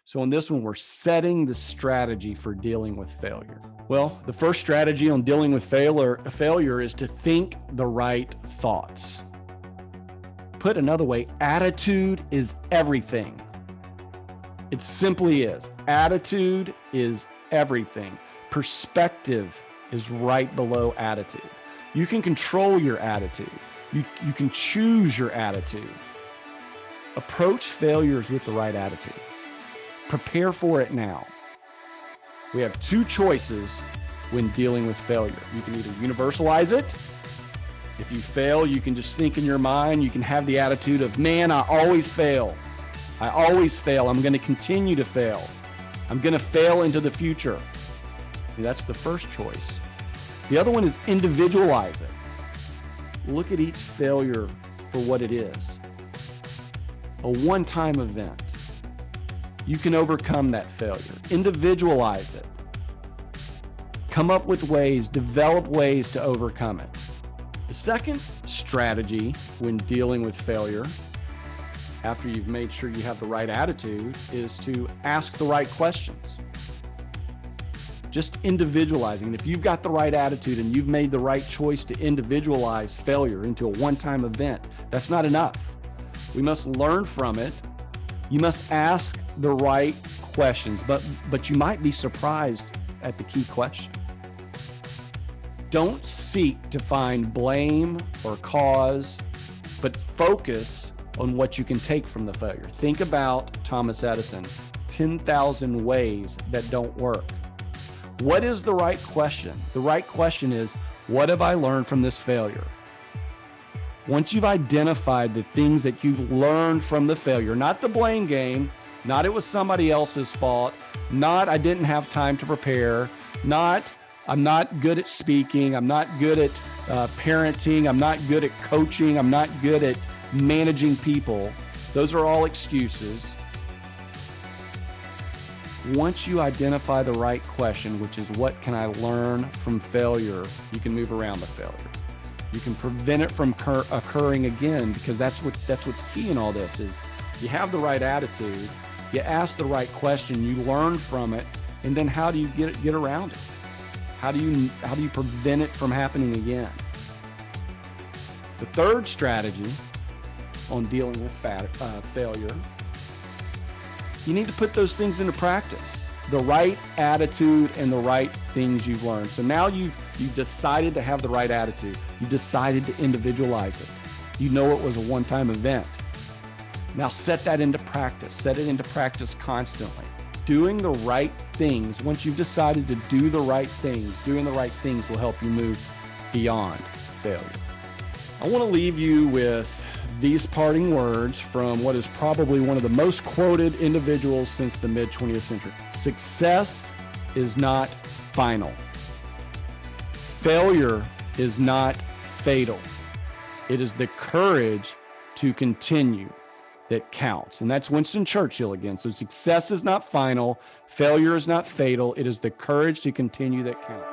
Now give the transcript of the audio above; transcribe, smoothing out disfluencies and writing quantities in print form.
So in this one, we're setting the strategy for dealing with failure. Well, the first strategy on dealing with failure is to think the right thoughts. Put another way, attitude is everything. It simply is. Attitude is everything. Perspective is right below attitude. You can control your attitude. You can choose your attitude. Approach failures with the right attitude. Prepare for it now. We have two choices when dealing with failure. You can either universalize it. If you fail, you can just think in your mind, you can have the attitude of, man, I always fail. I always fail. I'm going to continue to fail. I'm going to fail into the future. And that's the first choice. The other one is individualize it. Look at each failure for what it is. A one-time event. You can overcome that failure. Individualize it. Come up with ways, develop ways to overcome it. The second strategy when dealing with failure, after you've made sure you have the right attitude, is to ask the right questions. Just individualizing. If you've got the right attitude and you've made the right choice to individualize failure into a one-time event, that's not enough. We must learn from it. You must ask the right questions, but you might be surprised at the key question. Don't seek to find blame or cause, but focus on what you can take from the failure. Think about Thomas Edison, 10,000 ways that don't work. What is the right question? The right question is, what have I learned from this failure? Once you've identified the things that you've learned from the failure, not the blame game, not it was somebody else's fault, not I didn't have time to prepare, not I'm not good at speaking, I'm not good at parenting, I'm not good at coaching, I'm not good at managing people. Those are all excuses. Once you identify the right question, which is what can I learn from failure, you can move around the failure. You can prevent it from occurring again, because that's what's key in all this is you have the right attitude, you ask the right question, you learn from it, and then how do you get around it? How do you prevent it from happening again? The third strategy on dealing with failure, you need to put those things into practice. The right attitude and the right things you've learned. So now you've decided to have the right attitude. You decided to individualize it. You know it was a one-time event. Now set that into practice. Set it into practice constantly. Doing the right things, once you've decided to do the right things, doing the right things will help you move beyond failure. I want to leave you with these parting words from what is probably one of the most quoted individuals since the mid-20th century. Success is not final. Failure is not fatal. It is the courage to continue that counts. And that's Winston Churchill again. So success is not final. Failure is not fatal. It is the courage to continue that counts.